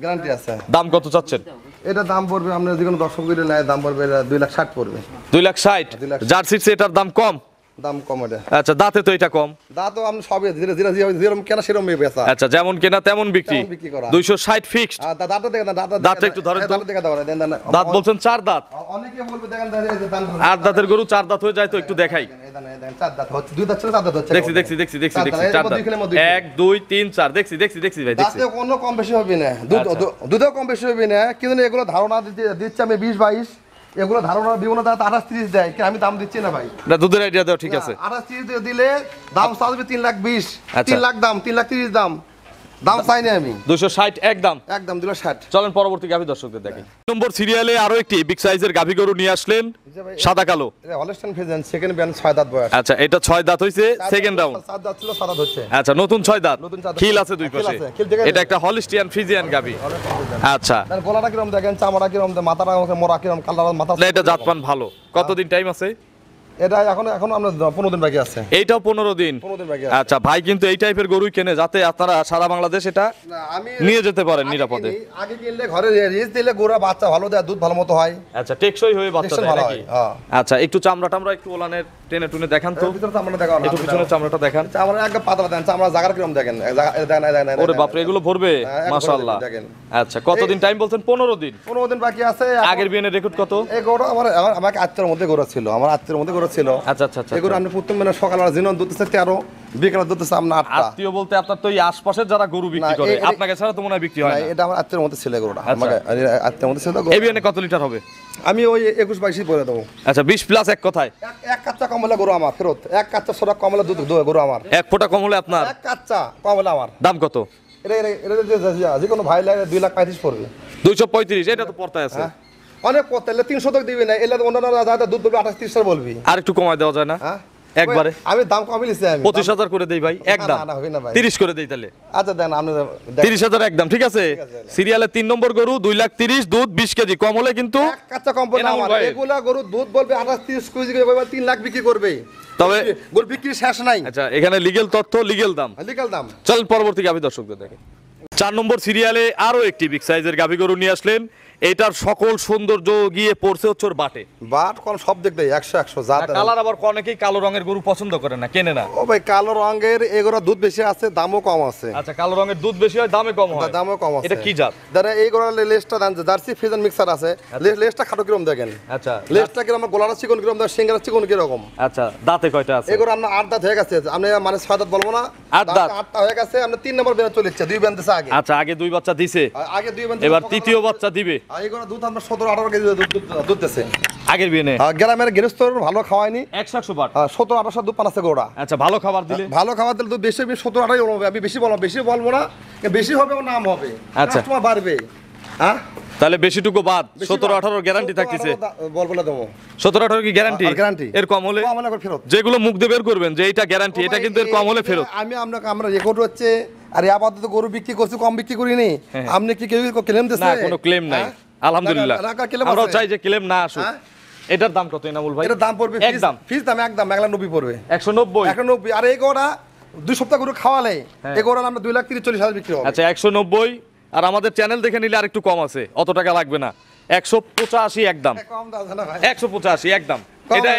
গ্যারান্টি আছে। দাম কত চাচ্ছেন? এটা দাম পড়বে আপনার যে কোনো দর্শক করে নেয় দাম পড়বে 2,60,000 পড়বে। 2,60,000। 2,60,000 জার্সির চেয়ে এটার দাম কম। দাম কম এটা। আচ্ছা, দাঁতে তো এটা কম। দা তো আপনি সবই ধীরে ধীরে যেরকম কেনা সেরকম বেচা। আচ্ছা, যেমন কেনা তেমন বিক্রি। তেমন বিক্রি করা। 260 ফিক্সড। দাঁতটা দেখেন না, দাঁতটা একটু ধরেন তো। দাঁতটা দেখে দাও দেন দেন। দাঁত বলছেন 4 দাঁত। অনেকে বলবে দেখেন এই যে দাঁত 8 দাঁতের গরু 4 দাঁত হয়ে যায় তো একটু দেখাই। এই দেন 4 দাঁত হচ্ছে, 2 দাঁত ছিল 4 দাঁত হচ্ছে। দেখছি 4 দাঁত। 1 2 3 4 দেখছি ভাই দেখছি। দাঁতে কোনো কম বেশি হবে না, দুধও কম বেশি হবে না, কিন্তু এগুলো ধারণা দিচ্ছে আমি 20-22, এগুলো ধারণা বিভিন্ন দাঁত 28-30 দেয়, কিন্তু আমি দাম দিচ্ছি না ভাই। না, দুধের আইডিয়া দাও, ঠিক আছে। 28-30 দিলে দাম চাইবে 3,20,000, আচ্ছা। 3 লাখ দাম, 3,30,000 দাম চাইনি আমি। 260 একদম। একদম 2,60,000। চলেন পরবর্তী গাভী দর্শকদের দেখি। নম্বর সিরিয়ালে আরো একটি বিগ সাইজের গাভী গরু নিয়ে আসলেন, সাদা কালো। এটা হলস্টাইন ফ্রিজিয়ান, সেকেন্ড ব্যান্ড 6 দাঁত বয়স। আচ্ছা, এটা 6 দাঁত হইছে, সেকেন্ড রাউন্ড। 7 দাঁত ছিল 7 দাঁত হচ্ছে। আচ্ছা, নতুন 6 দাঁত। নতুন 6 দাঁত। খিল আছে দুই খিল পাশে। আছে, খিল দেখে এটা একটা হলিস্টিয়ান ফ্রিজিয়ান গাভী। আচ্ছা, তার গলাটা কিরকম দেখেন, চামড়া কিরকম, মাথাটা মোড়া কিরকম, কালার মাথা। না, এটা জাতপান ভালো। কতদিন টাইম আছে? এটা এখন আমরা 15 দিন বাকি আছে। এইটাও 15 দিন। 15 দিন বাকি আছে। আচ্ছা, ভাই কিন্তু এই টাইপের গরুই কেনে যাতে আপনারা সারা বাংলাদেশ এটা না, আমি নিয়ে যেতে পারেন আগে নিরাপদে। কিনি, আগে কিনলে ঘরে রেস দিলে গোরা বাচ্চা ভালো দেয়, দুধ ভালো মতো হয়। আচ্ছা, টেকসই হয়ে বাচ্চা টেকসই দেয় ভালো নাকি? হয়, হ্যাঁ। আচ্ছা, একটু চামড়া টামড়া একটু ওলানের টেনে টুনে দেখান তো। ভিতরে চামড়া দেখাও না, একটু পিছনের চামড়াটা দেখান। চামড়া একদম পাতলা দেন, চামড়া জায়গার কিরকম দেখেন, দেখেন। ওরে বাপরে, এগুলো ভরবে হ্যাঁ, একবার মাশাআল্লাহ। দেখেন। আচ্ছা, কতদিন টাইম বলছেন? 15 দিন। 15 দিন বাকি আছে। আগের বিয়ের রেকর্ড কত? এই গরু আমাকে আত্মীয়র মধ্যে গরু ছিল, আমার আত্মীয়র মধ্যে গরু ছিল। আচ্ছা আচ্ছা আচ্ছা। এগুলো আপনি প্রথম মানে সকালবেলা দিন দুধতেছে 13, বিকেলে দুধতেছে আপনার 8টা। আত্মীয় বলতে আপনার তো এই আশপাশের যারা গরু বিক্রি না, করে, এই- আপনাকে ছাড়া তো মনে হয় বিক্রি হয় না। এটা আমার আত্মীয়র মধ্যে ছিল গরুটা, আচ্ছা। আমাকে আত্মীয়র মধ্যে ছিল তো এই গরু। বিয়ে কত লিটার হবে? আমি ওই 21-22 বলে দেবো। আচ্ছা, 20 প্লাস এক কথায়। এক কাচ্চা কমলা গরু আমার ফেরত, এক কাচ্চা সোনা কমলা দুধ গরু আমার, এক ফোঁটা কম হলে আপনার এক কাচ্চা কমলা আমার। দাম কত? যে কোনো ভাই লাগে 2,35,000 পড়বে। 235। এটা তো পড়তায় আছে। অনেক পথ, তাহলে 300 টাকা দিবি না, এলে অন্যান্য যাদের দুধ বলবি 28-30 বলবি। আর একটু কমায় দেওয়া যায় না? হ্যাঁ একবারে আমি দাম কমই লিছি আমি। 25,000 করে দেই ভাই, একদম। না, হবে না ভাই। 30 করে দেই তাহলে। আচ্ছা দেন আপনি 30,000 একদম, ঠিক আছে। সিরিয়ালে 3 নম্বর গরু 2,30,000, দুধ 20 কেজি, কম হলে কিন্তু এক কাচ্চা কম পড়বে এনামুল আমার। ভাই। এগুলা গরু দুধ বলবে 28-30 কেজি করে 3 লাখ বিক্রি করবে। তবে গরু বিক্রি শেষ নাই, আচ্ছা, এখানে লিগ্যাল তথ্য, লিগ্যাল দাম। লিগ্যাল দাম। চলেন পরবর্তী গাভী দর্শকদের দেখেন। 4 নম্বর সিরিয়ালে আরো একটি বিগ সাইজের গাভী গরু নিয়ে আসলেন। এটার সকল সৌন্দর্য গিয়ে পড়ছে হচ্ছে ওর বাটে। বাট কোন সব দিক দিয়ে 100 যা দেন। কালার আবার অনেকেই কালো রঙের গরু পছন্দ করে না, কেনে না। ও ভাই কালো রঙের এগুলো দুধ বেশি আছে, দামও কম আছে। আচ্ছা, কালো রঙের দুধ বেশি হয়, দামে কম হয়। দামও কম আছে। এটা কি জাত? দাদা এইগুলো লেসটা দেন, জার্সি ফিজন মিক্সার আছে, লেসটা খাটো কিরকম দেখেন। আচ্ছা, লেসটা কিরকম, গলাটা চিকন কিরকম, সিঙ্গারা চিকন কিরকম। আচ্ছা, দাঁতে কয়টা আছে? এগুলো আপনার 8 দাঁত হয়ে গেছে, আপনি মানে 6 দাঁত বলবো না, 8 দাঁত। 8টা হয়ে গেছে, আপনি 3 নম্বর বের চলেছে, 2 বেন দিছে আগে। আচ্ছা, আগে 2 বাচ্চা দিছে, আগে 2 বেন, এবার তৃতীয় বাচ্চা দিবে। এগুলো দুধ আমরা 17-18 কেজি দুধ দিচ্ছে। আগের বিয়ে নে গ্রামের গৃহস্থর ভালো খাওয়ায়নি, 100 বাট। 17-18 দুধ পান আছে গোড়া। আচ্ছা, ভালো খাবার দিলে ভালো খাবার দিলে দুধ বেশি 17-18 হবে। আমি বেশি বলবো না, বেশি হবে ওর নাম হবে, আচ্ছা। কাস্টমার বাড়বে। হ্যাঁ তাহলে বেশিটুকু বাদ 17-18 গ্যারান্টি থাকতেছে। বলবো না দেবো 17-18 কি গ্যারান্টি? গ্যারান্টি। এর কম হলে কম হলে আবার ফেরত। যেগুলো মুখ দিয়ে বের করবেন যে এটা গ্যারান্টি, এটা কিন্তু এর কম হলে ফেরত। আমি আপনাকে আমরা রেকর্ড হচ্ছে, আর আপাতত গরু বিক্রি করছি, কম বিক্রি করিনি। আপনি কি কেউ ক্লেম দিচ্ছে? না, কোনো ক্লেম নাই, আলহামদুলিল্লাহ। আমরাও চাই যে ক্লেম না আসুক। এটার দাম কত এনামুল ভাই? এটার দাম পড়বে একদম ফিস দাম একদম 190 পড়বে। 190। 190 আর এই গোড়া 2 সপ্তাহ গরু খাওয়ালে এই গোড়া আমরা 2,30,40,000 বিক্রি হবে। আচ্ছা 190 আর আমাদের চ্যানেল দেখে নিলে আরেকটু কম আছে, অত টাকা লাগবে না। 185 একদম, কম দাও না ভাই। 185 একদম।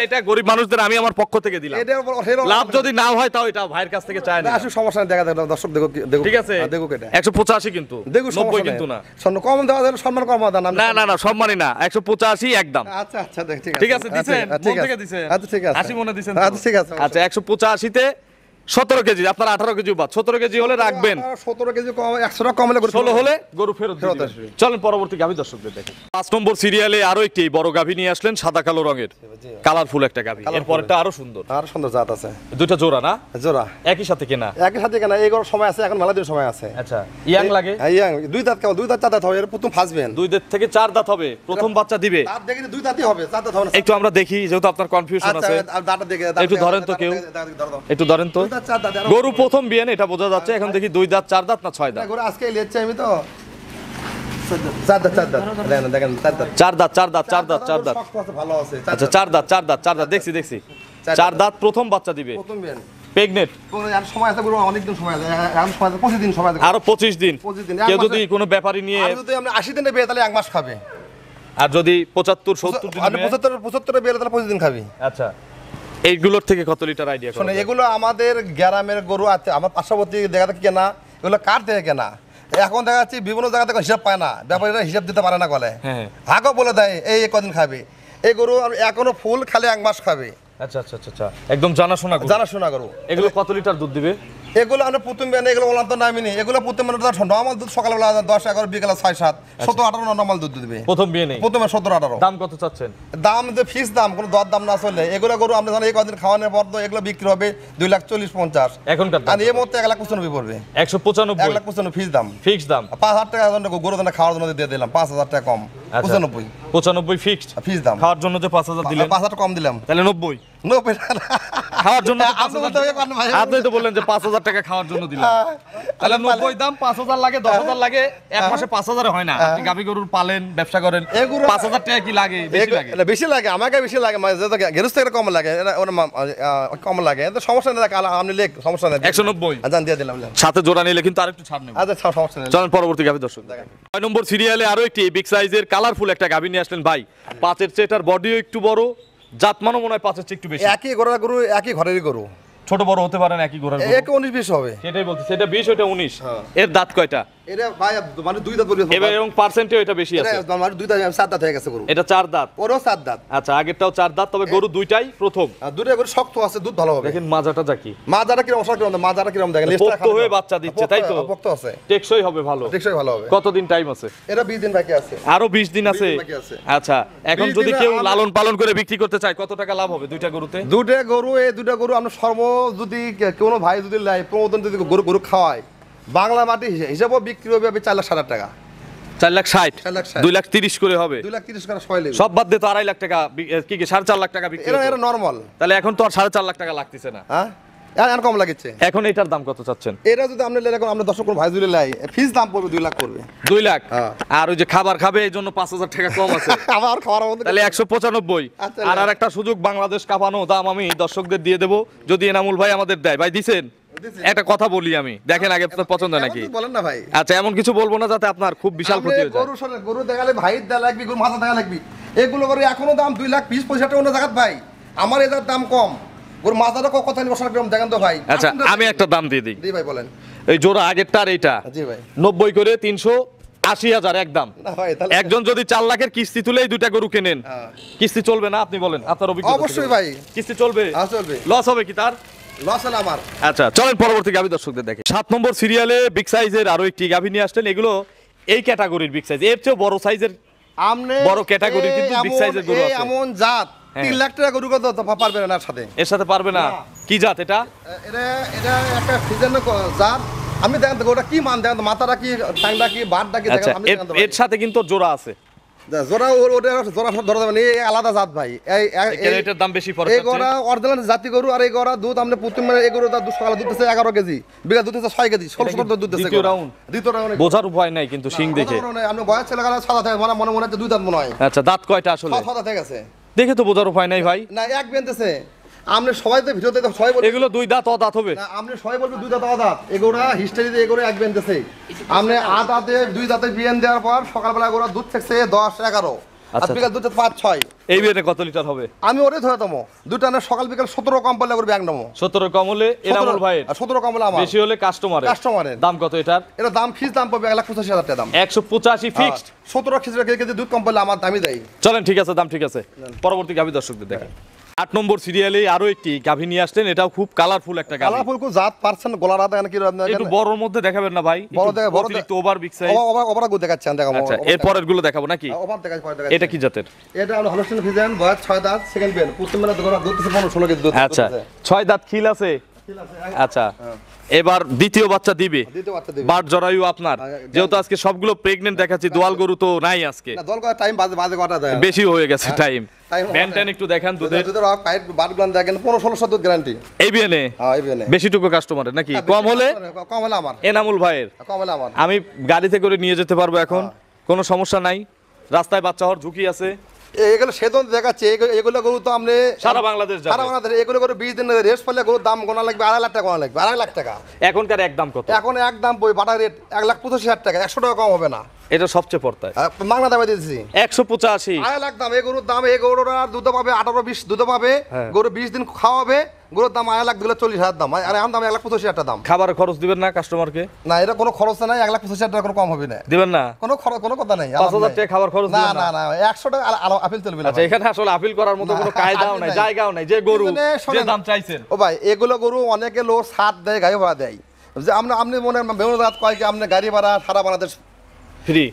এটা গরিব মানুষদের আমি আমার পক্ষ থেকে দিলাম। এটার উপর হেরো লাভ যদি না হয় তাও এটা ভাইয়ের কাছ থেকে চায় না। আসলে সমস্যা নেই, দেখা দেখো দর্শক দেখো ঠিক আছে, দেখো কেটে 185 কিন্তু, দেখো 90 কিন্তু না। সম্মান কম দেওয়া যাবে, সম্মান কম দাও না না না সম্মানই না, 185 একদম। আচ্ছা আচ্ছা দেখ ঠিক আছে দিছেন, মন থেকে দিছেন। আচ্ছা ঠিক আছে, 80 মনে দিছেন। আচ্ছা ঠিক আছে। আচ্ছা 185 তে 17 কেজি, আপনার 18 কেজি বাদ, 17 কেজি হলে রাখবেন। 17 কেজি কম, 100 টাকা কম হলে 16 হলে গরু ফেরত দিবেন। আসবে। চলেন পরবর্তী গাভী দর্শকদের দেখেন। 5 নম্বর সিরিয়ালে আরো একটি বড় গাভী নিয়ে আসলেন, সাদা কালো রঙের, কালারফুল একটা গাভী। এরপরটা আরো সুন্দর, আর সুন্দর জাত আছে, দুইটা জোড়া না জোড়া একই সাথে কেনা? একই সাথে কেনা, এই গরুর সময় আছে, এখন মেলা দিন সময় আছে। আচ্ছা ইয়াং লাগে? ইয়াং, দুই দাঁত কেমন, দুই দাঁত চার দাঁত হবে, এর প্রথম ফাসবেন, 2 দাঁত থেকে 4 দাঁত হবে, প্রথম বাচ্চা দিবে। দাঁত দেখি দুই দাঁতই হবে, চার দাঁত হবে না। একটু আমরা দেখি, যেহেতু আপনার কনফিউশন আচ্ছা আছে। দাঁতটা দেখে একটু ধরেন তো কেউ, একটু ধরেন তো। দুই দাঁত চার দাঁত, গরু প্রথম বিয়ান এটা বোঝা যাচ্ছে, এখন দেখি 2 দাঁত 4 দাঁত না 6 দাঁত? গরু আজকে লিয়েছি আমি তো চার দাঁত দেখেন দেখেন চার দাঁত 4 দাঁত 4 দাঁত 4 দাঁত 4 দাঁত। শক্ত আছে, ভালো আছে। আচ্ছা 4 দাঁত 4 দাঁত 4 দাঁত দেখছি 4 দাঁত প্রথম বাচ্চা দিবে, প্রথম বিয়ান প্রেগনেন্ট। আর সময় আছে গরু, অনেক দিন সময় আছে, এখন সময় আছে 25 দিন সময় আছে। আরো 25 দিন। 25 দিন, কেউ এক যদি মাসে- কোনো ব্যাপারী নিয়ে, আর যদি আমরা 80 দিনে বিয়ে তাহলে এক মাস খাবে, আর যদি 75 70 দিন আর নিয়ে- 75 বিয়ে তাহলে 25 দিন খাবি। আচ্ছা এইগুলোর থেকে কত লিটার আইডিয়া শোনে, এগুলো আমাদের গ্রামের গরু আছে, আমার পার্শ্ববর্তী জায়গা থেকে কেনা, এগুলো কার থেকে কেনা। এখন দেখা যাচ্ছে বিভিন্ন জায়গা থেকে হিসাব পায় না, ব্যাপারীরা হিসাব দিতে পারে না, বলে হ্যাঁ। হাগও বলে দেয় এই কদিন খাবে। এই গরু এখনো ফুল খালে এক মাস খাবে, আচ্ছা আচ্ছা আচ্ছা একদম জানাশোনা গরু। জানাশোনা গরু। এগুলো কত লিটার দুধ দিবে? এগুলো আমরা প্রথম বেনে এগুলো বললাম তো নামিনি, এগুলো প্রথম বেনে নর্মাল দুধ সকালবেলা 10 11 বিকেলে 6 7 17 18 নর্মাল দুধ দিবে প্রথম বিয়ে নেই? প্রথমে 17 18। দাম কত চাচ্ছেন? দাম যে ফিক্স দাম, কোনো দর দাম না চলে। এগুলো গরু আমরা জানি এই কদিন খাওয়ানোর পর তো এগুলো বিক্রি হবে 2,40,50। এখনকার দাম আর এর মধ্যে 1,95 পড়বে, 195 1,95 ফিক্স দাম। ফিক্স দাম। 5,000 টাকা গরু দানা খাওয়ার জন্য দিয়ে দিলাম, 5,000 টাকা কম, 95 95 ফিক্সড ফিক্স দাম। খাওয়ার জন্য যে 5000 দিলেন, 5,000 টাকা কম দিলাম, তাহলে 90 90 খাওয়ার জন্য তো আপনি 5000 বলতে হবে কেন ভাই? আপনি তো বললেন যে 5000 টাকা খাওয়ার জন্য দিলাম, তাহলে 90 দাম, 5000 লাগে, 10000 লাগে, এক মাসে 5000 হয় না। আপনি গাভী গরুর পালেন, ব্যবসা করেন, এই গরু- 5000 টাকা কি লাগে? বেশি লাগে। এটা বেশি লাগে, আমাকে বেশি লাগে, মানে যেটা গেরস্ত থেকে কম লাগে, এটা ওর কম লাগে, তো সমস্যা নেই, আপনি লেখ সমস্যা নেই। 190 আচ্ছা দিয়ে দিলাম। সাথে জোড়া নিলে কিন্তু আরেকটু ছাড় নেব। আচ্ছা সমস্যা নেই। চলেন পরবর্তী গাভী দর্শক দেখেন। 6 নম্বর সিরিয়ালে আরো একটি বিগ সাইজের কালারফুল একটা গাভী নিয়ে আসলেন ভাই। 5 এর চেয়ে এটার বডিও একটু বড়, জাতমানও মনে হয় 5 এর চেয়ে একটু বেশি। একই গরুর গরু, একই ঘরেরই গরু, ছোট বড় হতে পারেন একই গোড়ার গরু। এক 19-20 হবে। সেটাই বলছি, সেটা 20 ওটা 19। এর দাঁত কয়টা? এটা ভাই মানে দুই দাঁত বলবে, এবার এবং পার্সেন্টে এটা বেশি আছে। এটা মানে দুই দাঁত, 7 দাঁত হয়ে গেছে গরু, এটা 4 দাঁত। ওরও 7 দাঁত। আচ্ছা আগেরটাও 4 দাঁত, তবে গরু দুইটাই প্রথম। আর দুটো গরু শক্ত আছে, দুধ ভালো হবে। দেখেন মাজাটা জাকি, মাজারা কিরকম, অসর কিরকম, মাজারা কিরকম দেখেন, পোক্ত হয়ে বাচ্চা দিচ্ছে, তাই তো? পোক্ত আছে, টেকসই হবে ভালো। টেকসই ভালো হবে। কতদিন টাইম আছে? এটা 20 দিন বাকি আছে। আরো 20 দিন আছে। 20 দিন বাকি আছে। আচ্ছা এখন 20 যদি দিনে কেউ আমি- লালন পালন করে বিক্রি করতে চায় কত টাকা লাভ হবে দুইটা গরুতে? দুটো গরু, এই দুটো গরু আমরা যদি কোনো ভাই যদি লাই প্রমোদন যদি গরু গরু খাওয়ায়, বাংলা মাটি হিসাবেও বিক্রি হবে 4,60,000 টাকা, 4,60,000 4,60,000 2,30,000 করে হবে। 2,30,000 টাকা সয় লেগে। সব বাদ দিয়ে তো 2.5 লাখ টাকা কি 4.5 লাখ টাকা বিক্রি এটা হতো। এটা নরমাল। তাহলে এখন তো আর 4.5 লাখ টাকা লাগতেছে না। হ্যাঁ আর কম লাগছে। এখন এটার দাম কত চাচ্ছেন? এটা যদি আপনি এখন আমরা 10 কোন ভাই যদি লাই, ফিস দাম পড়বে 2 লাখ পড়বে। 2 লাখ। হ্যাঁ। আর ওই যে খাবার খাবে এই জন্য 5,000 টাকা কম আছে, আবার খাওয়ার মধ্যে তাহলে 195। আচ্ছা, আর একটা সুযোগ বাংলাদেশ কাঁপানো দাম আমি দর্শকদের দিয়ে দেবো, যদি এনামুল ভাই আমাদের দেয়। ভাই দিছেন? একটা কথা বলি আমি, দেখেন আগে আপনার পছন্দ নাকি। এমন তো বলেন না ভাই। আচ্ছা এমন কিছু বলবো না যাতে আপনার খুব বিশাল ক্ষতি হয়ে যায়। গরু শোনে, গরু দেখালে ভাই দেখা লাগবে, গরু মাথা দেখা লাগবে, এগুলো গরু এখনো দাম 2,20,000 টাকা অন্য জায়গাত ভাই, আমার এটার দাম কম। গরু মাথাটা কথা নিয়ে বসার কিরকম দেখেন তো ভাই। আচ্ছা আমি একটা দাম দিয়ে দিই। জি ভাই বলেন। এই জোড়া আগেরটা আর এইটা জি ভাই। 90 করে 380,000 একদম। না ভাই তাহলে একজন যদি 4 লাখের কিস্তি তুলে এই দুইটা গরু কেনেন, হ্যাঁ। কিস্তি চলবে না? আপনি বলেন, আপনার অভিজ্ঞতা অবশ্যই থেকে। ভাই। কিস্তি চলবে? হ্যাঁ, চলবে। লস হবে কি তার? লস হলো আমার। আচ্ছা চলেন পরবর্তী গাভী দর্শকদের দেখে। 7 নম্বর সিরিয়ালে বিগ সাইজের আরো একটি গাভী নিয়ে আসলেন। এগুলো এই ক্যাটাগরির বিগ সাইজ, এর চেয়ে বড় সাইজের আমনে বড় ক্যাটাগরির কিন্তু বিগ সাইজের গরু আছে। এমন জাত হ্যাঁ। 3 লাখ টাকা গরু কত পারবে না এর সাথে। এর সাথে পারবে না? না। কি জাত এটা? এটা এটা একটা ফিজানো জাত। আমি দেখেন তো ওটা কি মান, দেখেন তো মাথাটা কি, টাংটা কি, বাটটা কি, আচ্ছা দেখেন আমি দেখেন তো এর সাথে কিন্তু ওর জোড়া আছে। জোড়া ওটা জোড়া ধরা যাবে না, এই আলাদা জাত ভাই। এটার দাম বেশি পড়ে। এই গরু অরিজিনাল জাতি গরু, আর এই গরু দুধ আমরা প্রথম এই গরু দুধ সকালে দুধ দিতেছে 11 কেজি, বিঘা দুধ দিতেছে 6 কেজি, 16 দুধ দিতেছে। দ্বিতীয় রাউন্ড। দ্বিতীয় রাউন্ড বোঝার উপায় নাই কিন্তু শিং দেখে। আমি বয়স ছেলে গেলে সাদা থাকে, মনে মনে হচ্ছে 2 দাঁত মনে হয়। আচ্ছা দাঁত কয়টা আসলে? 6 দাঁত হয়ে গেছে। দেখে তো বোঝার উপায় নাই ভাই। না এক বেনতেছে আপনি সবাই তো ভিডিওতে সবাই বলবেন এগুলো দুই দাঁত অদাঁত হবে। না আপনি সবাই বলবেন দুই দাঁত আদাত এগুলা হিস্ট্রিতে এগুলো এক বেনতেছে আপনি আদাতে দুই দাঁতে বিয়ান দেওয়ার পর সকালবেলা এগুলো দুধ থাকছে 10-11 আর আচ্ছা। বিকাল দুধ 5-6 এই বিয়েতে কত লিটার হবে? আমি ওরে ধরে দেবো দুটা না সকাল বিকাল 17 কম পড়লে করে ব্যাগ নেবো 17 কম হলে এনামুল ভাইয়ের, 17 কম হলে আমার বেশি হলে কাস্টমারের। কাস্টমারের দাম কত এটার? এটা দাম ফিক্স দাম পাবে 1,85,000 টাকা দাম 185 ফিক্সড। 17 কেজি দুধ কম পড়লে আমার দামই দেয়। চলেন ঠিক আছে, দাম ঠিক আছে। পরবর্তী গাভী দর্শকদের দেখেন। 8 নম্বর সিরিয়ালে আরো একটি গাভী নিয়ে আসলেন, এটাও খুব কালারফুল একটা গাভী। কালারফুল কো জাত পারছেন গলা রাত এখানে কি একটু বড়র মধ্যে দেখাবেন না ভাই? বড় দেখে বড় অতিরিক্ত ওভার বিগ সাইজ। ওভার গো দেখাচ্ছেন দেখাবো আচ্ছা, এর পরের গুলো দেখাবো নাকি? ওভার দেখাচ্ছি পরে দেখাচ্ছি এটা কি জাতের? এটা হলো হলস্টেইন ফ্রিজিয়ান বয়স 6 দাঁত সেকেন্ড বেল প্রথম বেলা দোকান দুধ থেকে 15-16 কেজি দুধ আচ্ছা, 6 দাঁত খিল আছে। আচ্ছা, এবার দ্বিতীয় বাচ্চা দিবে। দ্বিতীয় বাচ্চা দিবে বাট জরায়ু আপনার, যেহেতু আজকে সবগুলো প্রেগনেন্ট দেখাচ্ছি, দোয়াল গরু তো নাই আজকে, না দল করে টাইম বাজে বাজে কটা দেয় বেশি হয়ে গেছে টাইম। time ব্যান ট্যান একটু দেখান দুধের। দুধের পাইপ বার গ্লান দেখেন 15-16 দুধ গ্যারান্টি এই বিয়েনে হ্যাঁ এই বেনে বেশিটুকু কাস্টমারের নাকি? কম হলে কম হলে আমার এনামুল ভাইয়ের। কম হলে আমার আমি গাড়িতে করে নিয়ে যেতে পারবো এখন, কোনো সমস্যা নাই। রাস্তায় বাচ্চা হওয়ার ঝুঁকি আছে। এগুলো সেদন দেখাচ্ছে এগুলো গরু তো আপনি সারা বাংলাদেশ যাবে। সারা বাংলাদেশ এগুলো গরু 20 দিন রেস্ট পেলে গরুর দাম গোনা লাগবে 2.5 লাখ টাকা গোনা লাগবে 2.5 লাখ টাকা। এখনকার এক দাম কত? এখন একদম বই বাটা রেট 1,85,000 টাকা 100 টাকা কম হবে না। এটা সবচেয়ে পড়তায় বাংলা দামে দিয়েছি 185। 2.5 লাখ দাম এই গরুর দাম। এই গরুর আর দুধ পাবে 18-20 দুধ পাবে হ্যাঁ। গরু 20 দিন খাওয়াবে গরুর দাম 2.5 লাখ দিলে 40,000 দাম আর এখন দাম 1,85,000 টাকা দাম। খাবার খরচ দিবেন না কাস্টমারকে? না এটা কোনো খরচ নাই 1,85,000 টাকা কোনো কম হবে না দিবেন না? কোনো খরচ কোনো কথা নাই 5,000 টাকা খাবার খরচ না দিবেন না না? না 100 টাকা আপেল চলবে না আচ্ছা, এখানে আসলে আপিল করার মতো কোনো কায়দাও নাই, জায়গাও নাই। যে গরু এখানে যে শোনেন- দাম চাইছেন। ও ভাই এগুলো গরু অনেকে লোক সাত দেয় গাড়ি ভাড়া দেয় যে আপনি মনে বেউন রাত কয় কি আপনি গাড়ি ভাড়া সারা বাংলাদেশ ফ্রি।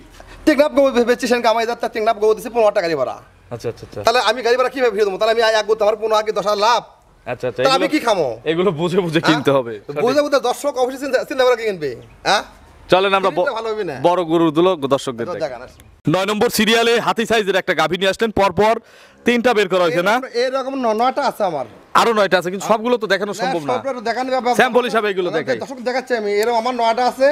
টিকনাপ গো বেচছেন কামাই যাচ্ছে টিকনাপ গো দিছি 15 টাকা গাড়ি ভাড়া। আচ্ছা আচ্ছা আচ্ছা তাহলে আমি গাড়ি ভাড়া কিভাবে ফিরে দেবো? তাহলে আমি এক করতে আমার 15 কি 10,000 লাভ আচ্ছা আচ্ছা, তাহলে আমি কি খামো? এগুলো বুঝে বুঝে কিনতে হবে। বুঝে বুঝে দর্শক অবশ্যই চিন্তা করে কিনবে। হ্যাঁ চলেন আমরা কিনতে ভালো হবে না। বড় গরুগুলো দর্শকদের তো দেখাই। দেখান আসুন। 9 নম্বর সিরিয়ালে হাতি সাইজের একটা গাভী নিয়ে আসলেন, পরপর 3টা বের করা হয়েছে না? এরকম 9টা আছে আমার। আরো 9টা আছে, কিন্তু সবগুলো তো দেখানো সম্ভব না। সবটা দেখানো ব্যাপার। স্যাম্পল হিসাবে এগুলো দেখাই। দর্শক দেখাচ্ছি আমি এরকম আমার 9টা আছে।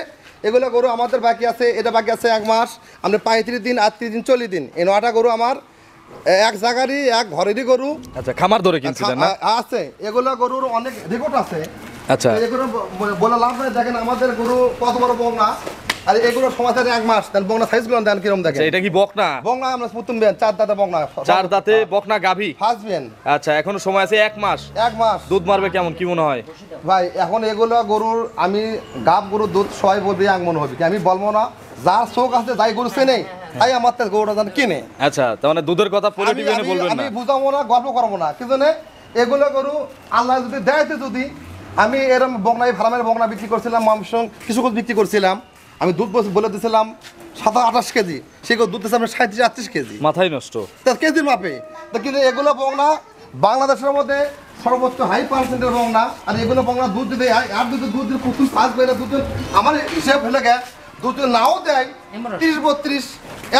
এগুলো গরু আমাদের বাকি আছে, এটা বাকি আছে 1 মাস, আমরা 35 দিন 38 দিন 40 দিন। এই 9টা গরু আমার এক জায়গারই এক ঘরেরই গরু আচ্ছা, খামার ধরে কিনছিলেন না? আছে। এগুলো গরুর অনেক রেকর্ড আছে। আচ্ছা, এগুলো বলে লাভ নাই। দেখেন আমাদের গরু কত বড় বংনা আর এগুলো সমাজের 1 মাস দেন বংনা সাইজ গুলো দেন কিরকম দেখেন। আচ্ছা, এটা কি বকনা? বংনা আমরা প্রথম বেন 4 দাঁতে বংনা 4 দাঁতে বকনা গাভী। First Ben. আচ্ছা, এখনো সময় আছে 1 মাস। 1 মাস দুধ মারবে কেমন, কি মনে হয় ভাই? এখন এগুলো গরুর আমি গাব গরুর দুধ সবাই বলবে মনে হবে কি আমি বলবো না। যার চোখ আছে যাই গরু চেনে তাই আমার থেকে গরুটা জান কিনে। আচ্ছা, তার মানে দুধের কথা পরে দিবেন বলবেন আমি না? বুঝাবো না, গল্প করবো না, কিন্তু এগুলো গরু আল্লাহ যদি দেয়তে যদি আমি এরকম বগনাই ফার্মের বগনা বিক্রি করছিলাম, মাংস কিছু কিছু বিক্রি করছিলাম, আমি দুধ বলে দিয়েছিলাম 27-28 কেজি, সেগুলো দুধ দিয়েছিলাম 37-38 কেজি মাথায় নষ্ট। তার কেজির মাপে। তো কিন্তু এগুলো বগনা বাংলাদেশের মধ্যে সর্বোচ্চ হাই পার্সেন্টের বগনা। আর এগুলো বগনা দুধ দিতে আর দুধ দিলে প্রচুর ফাঁস বেড়ে দুধ আমার হিসেব ফেলে গে দুধ নাও দেয় 30-32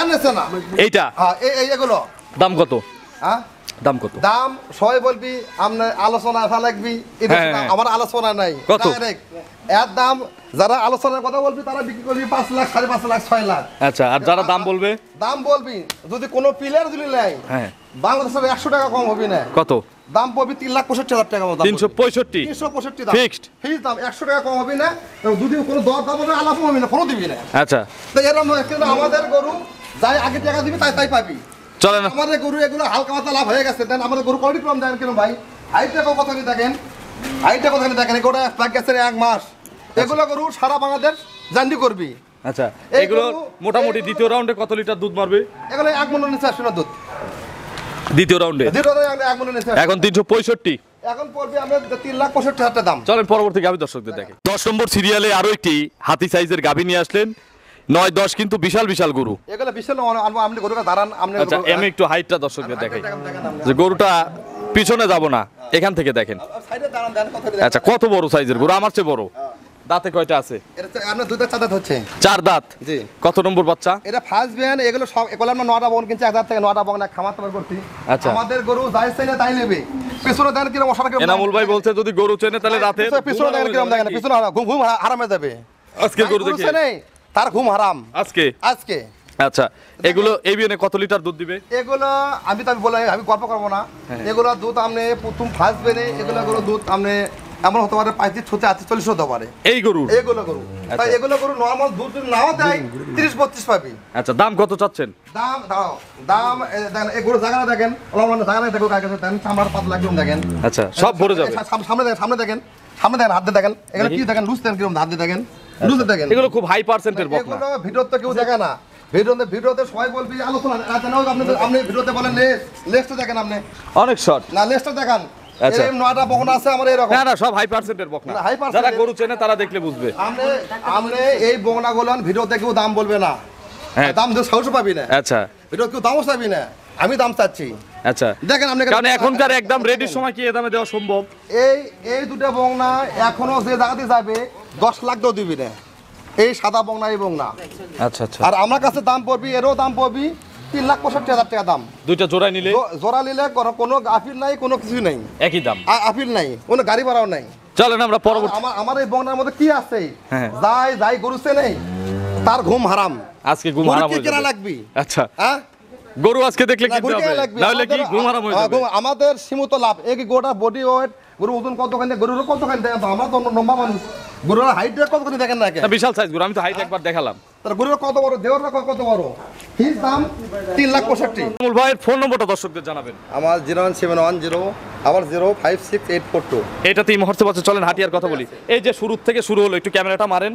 এনেছে না এইটা হ্যাঁ এগুলো দাম কত? হ্যাঁ দাম কত? দাম সবাই বলবি আপনার আলোচনা ভালো লাগবি, হ্যাঁ। আমার আলোচনা নাই। কত? Direct এর দাম যারা আলোচনার কথা বলবি তারা বিক্রি করবি 5 লাখ 5.5 লাখ 6 লাখ। আচ্ছা, আর যারা দাম বলবে? দাম বলবি যদি কোনো পিলার যদি নেয় হ্যাঁ, বাংলাদেশের 100 টাকা কম হবে না। কত? দাম পড়বি 3,65,000 টাকা মতো। 365। 365 দাম Fixed? ফিক্সড দাম 100 টাকা কম হবে না। এবং যদি কোনো দর দাম হবে আলাপ হবে না, কোনো দিবি না। আচ্ছা, তো এরকম নয়, কিন্তু আমাদের গরু যাই আগে টাকা দিবি তাই পাবি। চলেন। আমাদের গরু এগুলো হালকা মাথা লাভ হয়ে গেছে। দেন আমাদের গরু কোয়ালিটি কম দেন কেন ভাই? হাইটটা কথা কি দেখেন, হাইটটা কথা কি দেখেন, এগুলো এক গেছে 1 মাস। এগুলো গরু সারা বাংলাদেশ জান্ডি করবি। আচ্ছা, এই এগুলো গরু- মোটামুটি এই দ্বিতীয় রাউন্ডে কত লিটার দুধ মারবে? এগুলো 1 মণ নিচে আসবে না দুধ। দ্বিতীয় রাউন্ডে দ্বিতীয় 1 মণ নিচে আসবে। এখন 365। এখন পড়বে আমরা 3,65,000 টাকা দাম। চলেন পরবর্তী গাভী দর্শকদের দেখে। 10 নম্বর সিরিয়ালে আরো একটি হাতি সাইজের গাভী নিয়ে আসলেন, 9-10 কিন্তু বিশাল বিশাল গরু। এগুলো বিশাল আপনি গরুকে দাঁড়ান আপনি আচ্ছা, আমি একটু হাইটটা দর্শকদের দেখাই যে গরুটা পিছনে যাব না, এখান থেকে দেখেন। সাইডে দাঁড়ান দেন কথা আচ্ছা, কত বড় সাইজের গরু, আমার চেয়ে বড়। দাঁতে কয়টা আছে? এটা আপনার দুধের চাঁদা হচ্ছে 4 দাঁত। জি। কত নম্বর বাচ্চা? এটা ফার্স্ট বিয়ান। এগুলো সব এগুলো আমরা 9টা বন কিনছি 1000 থেকে 9টা বন খামার তোমার করছি। আচ্ছা। আমাদের গরু যাই চাইলে তাই নেবে। পিছনে দেন কিরকম অসাধারণ কিরকম এনামুল ভাই বলছে যদি গরু চেনে তাহলে রাতে পিছনে দেন কিরকম দেখেন, পিছনে ঘুম ঘুম হারামে যাবে। আজকে গরু দেখি নেই তার ঘুম হারাম আজকে। আজকে আচ্ছা, এগুলো এবিএনে কত লিটার দুধ দিবে? এগুলো আমি বলে আমি গল্প করবো না। এগুলো দুধ আপনি প্রথম ফার্স্ট বেনে এগুলো দুধ আপনি এমন হতে পারে 35-40 হতে পারে এগুলো গরু। তাই এগুলো গরু নর্মাল দুধ নাও দেয় 30-32 পাবি। আচ্ছা, দাম কত চাচ্ছেন? দাম দেখেন এগুলো জায়গা দেখেন, জায়গা দেখো দেখেন চামড়ার পাতলা কিরকম দেখেন। আচ্ছা, সব ভরে যাবে। সামনে দেখেন হাত দিয়ে দেখেন, এগুলো কি দেখেন লুজ দেখেন কিরকম হাত দিয়ে দেখেন, লুজ দেখেন। এগুলো খুব হাই পার্সেন্টের বকনা। এগুলো ভিডিও তো কেউ দেখে না, ভিডিওতে সবাই বলবি আলোচনা আপনি ভিডিওতে বলেন লেসটা দেখেন, আপনি অনেক শর্ট না লেসটা দেখান। আচ্ছা। এরকম 9টা বকনা আছে আমার এরকম। না সব হাই পার্সেন্টের বকনা। high percent যারা গরু চেনে তারা দেখলে বুঝবে। আপনি এই বকনাগুলো ভিডিওতে কেউ দাম বলবে না, হ্যাঁ। দাম দিয়ে সাহস পাবি না। আচ্ছা ভিডিও কেউ দামও চাবি না, আমি দাম চাচ্ছি। আচ্ছা, দেখেন আপনি কারণ এখনকার একদম রেডির সময় কি এ দামে দেওয়া সম্ভব? এই দুটো বকনা এখনো যে জায়গাতে যাবে 10 লাখ দিয়েও দিবি না, এই সাদা বকনা এই বকনা। আচ্ছা আচ্ছা, আর আমার কাছে দাম পড়বি, এরও দাম পড়বি 3,65,000 টাকা দাম। দুইটা জোড়ায় নিলে জোড়া নিলে কোনো আপিল নাই, কোনো কিছু নাই, একই দাম, আপিল নাই, কোনো গাড়ি ভাড়াও নাই। চলেন আমরা পরবর্তী। আমার এই বকনার মধ্যে কি আছে, হ্যাঁ। যাই গরুছে নেই তার ঘুম হারাম। আজকে ঘুম হারাম হয়ে কেনা যাবে। লাগবি। আচ্ছা, হ্যাঁ গরু আজকে দেখলে না, কিনতে গরু হবে, কেনা লাগবে। নাহলে কি ঘুম হারাম হয়ে যাবে। আমাদের সীমিত লাভ। এই গোটা বডি ওয়েট গরু ওজন কতখানি, গরুর কতখানি দেখেন তো, আমরা তো লম্বা মানুষ, গরুর হাইট কতখানি দেখেন না কে? না, বিশাল সাইজ গরু, আমি তো হাইট একবার দেখালাম। তার গরুর কত বড়, দেওয়ার কত বড়, হিজ দাম 3,65,000। আমুল ভাইয়ের ফোন নম্বরটা দর্শকদের জানাবেন। আমার 01710 আবার 056842। এটাতে এই মুহূর্তে বলছে, চলেন হাটিয়ার কথা বলি। এই যে শুরু থেকে শুরু হলো, একটু ক্যামেরাটা মারেন,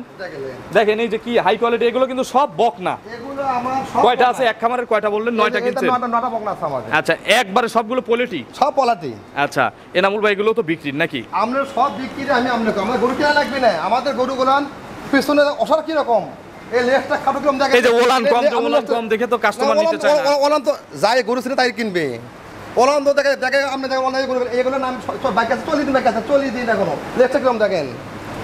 দেখেন এই যে কি হাই কোয়ালিটি, এগুলো কিন্তু সব বকনা। এগুলো আমার সব কয়টা আছে এক খামারের, কয়টা বললেন? 9টা কিনছেন। 9টা বকনা আছে আমার, আচ্ছা, একবারে সবগুলো পোলেটি? সব পলাটি। আচ্ছা, এনামুল ভাই এগুলো তো বিক্রির নাকি? আমরা সব বিক্রি, আমি আপনাকে আমার গরু কেনা লাগবে না। আমাদের গরুগুলান পিছনে অসার কি রকম, এই লেজটা খাটো কিরকম দেখেন। এই যে ওলান কম দেখে তো কাস্টমার নিতে চায় না। ওলান তো যাই গরু ছিল তাই কিনবে। ওলান তো দেখে আপনি দেখেন অনলাইনে গরু, এগুলোর নাম বাইক আছে 40 দিন এখনো, লেজটা কিরকম দেখেন।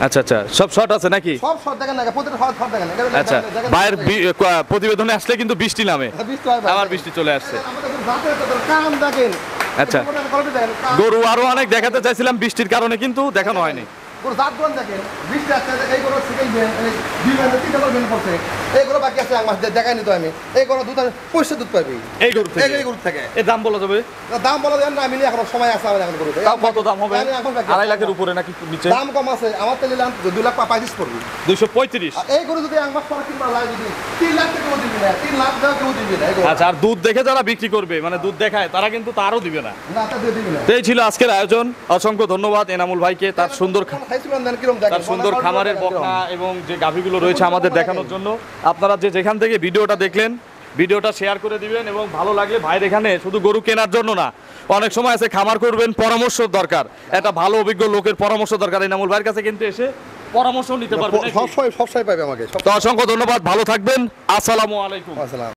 আচ্ছা আচ্ছা, সব শর্ট আছে নাকি? সব শর্ট দেখেন না, প্রতিটা শর্ট দেখেন। আচ্ছা, ভাইয়ের প্রতিবেদনে আসলে কিন্তু বৃষ্টি নামে, আবার বৃষ্টি চলে আসছে। কাম দেখেন। আচ্ছা, গরু আরো অনেক দেখাতে চাইছিলাম, বৃষ্টির কারণে কিন্তু দেখানো হয়নি। গরু জাত গুলো দেখেন, বৃষ্টি আসছে, এই গরু শিখাইবেন, এই 2 মাস 3 বেন পড়ছে, এই গরু বাকি আছে 1 মাস দেখাই নি তো আমি। এই গরু দুধ পয়সা দুধ পাবি এই গরু থেকে। এই গরু থেকে এর দাম বলা যাবে? দাম বলা যায় না, আমি নিয়ে এখন সময় আছে আমার এখন গরু। তাও কত দাম হবে? 2.5 লাখের উপরে নাকি নিচে? দাম কম আছে, আমার তো নিলাম 2,35,000 পড়বি। 235। আর এই গরু যদি 1 মাস পরে কিনবা লাগে, যদি 3 লাখ টাকা দিবি না, 3 লাখ টাকা কেউ দিবি না এই গরু। আচ্ছা, আর দুধ দেখে যারা বিক্রি করবে, মানে দুধ দেখায়, তারা কিন্তু তারও দিবে না। না তা দিয়ে দিবি না। তো এই ছিল আজকের আয়োজন। অসংখ্য ধন্যবাদ এনামুল ভাইকে, তার সুন্দর তার সুন্দর খামারের বকনা এবং যে গাভীগুলো রয়েছে আমাদের দেখানোর জন্য। আপনারা যে যেখান থেকে ভিডিওটা দেখলেন, ভিডিওটা শেয়ার করে দিবেন, এবং ভালো লাগলে ভাইয়ের এখানে শুধু গরু কেনার জন্য না, অনেক সময় আছে খামার করবেন, পরামর্শ দরকার, একটা ভালো অভিজ্ঞ লোকের পরামর্শ দরকার। এনামুল ভাইয়ের কাছে কিন্তু এসে পরামর্শ নিতে পারবেন। সবসময় পাবে আমাকে। তো অসংখ্য ধন্যবাদ, ভালো থাকবেন, আসসালামু আলাইকুম। আসসালাম।